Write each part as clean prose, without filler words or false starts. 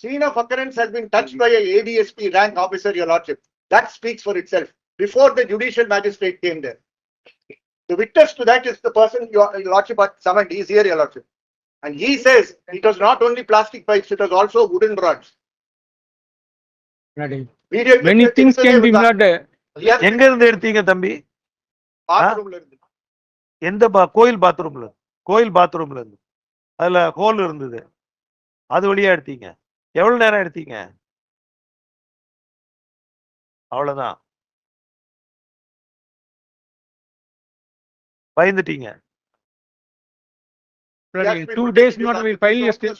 scene of occurrence has been touched by a ADSP rank officer, your lordship. That speaks for itself. Before the judicial magistrate came there. The witness to that is the person your lordship had summoned. He is here, your lordship. And he says it was not only plastic pipes, it was also wooden rods. Many things can be not. எங்க இருந்து எடுத்தீங்க தம்பி? எந்த கோயில் பாத்ரூம்ல? கோயில் பாத்ரூம்ல இருந்து. அதுல ஹோல் இருந்தது. அது வழியா எடுத்தீங்க. எவ்வளவு நேரம் எடுத்தீங்க? அவ்வளவுதான். பயந்துட்டீங்க. 2 days not will file yesterday.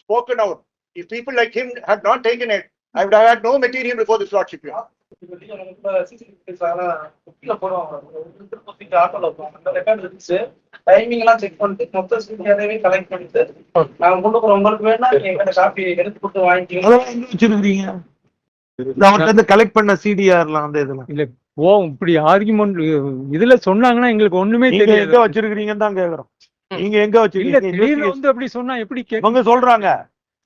Spoken out. If people like him had not taken it, I would have had no material before this lordship. Timing எல்லாம் செக் பண்ணிட்டு மொத்த சிடியாவே கலெக்ட் பண்ணிட்டு நாங்க கொடுக்குறோம். உங்களுக்கு வேணா எங்க காப்பி எடுத்து கொடுத்து வாங்கிக்கலாம். அதெல்லாம் எங்க வச்சிருக்கீங்க? அவர்கிட்ட இருந்து கலெக்ட் பண்ண சிடிஆர்லாம் அந்த இதெல்லாம் இல்ல. ஓ, இப்படி ஆர்குமெண்ட் இதுல சொன்னாங்கன்னா எங்களுக்கு ஒண்ணுமே தெரியாது. எங்க வச்சிருக்கீங்கன்னு தான் கேக்குறோம். நீங்க எங்க வச்சிருக்கீங்க? வந்து அப்படி சொன்னா எப்படி அவங்க சொல்றாங்க.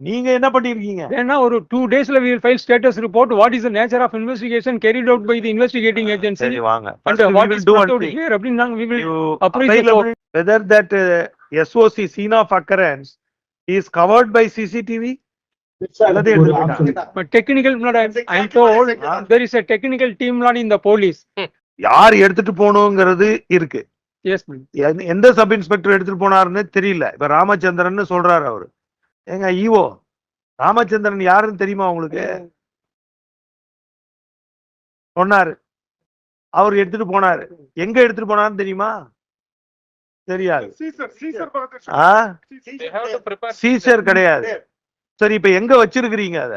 நீங்க என்ன பண்ணிருக்கீங்க? ஏன்னா ஒரு 2 daysல we will file status report. What is the nature of investigation carried out by the investigating agency? சரி வாங்க. And what is brought out here? அப்படினா we will appraise whether that SOC scene of occurrence is covered by CCTV. But technical not I am told there is a technical team not in the police. யார் எடுத்துட்டு போணும்ங்கிறது இருக்கு. Yes please. எந்த sub inspector எடுத்துட்டு போனாருன்னு தெரியல. இப்ப ராமச்சந்திரன் சொல்றாரு அவரு. ஏங்க ஈவோ ராமச்சந்திரன் யாருன்னு தெரியுமா உங்களுக்கு? சொன்னாரு. அவர் எடுத்துட்டு போனாரு. எங்க எடுத்துட்டு போனாருன்னு தெரியுமா? தெரியாது. சீசர் கிடையாது. சரி, இப்ப எங்க வச்சிருக்கிறீங்க? அத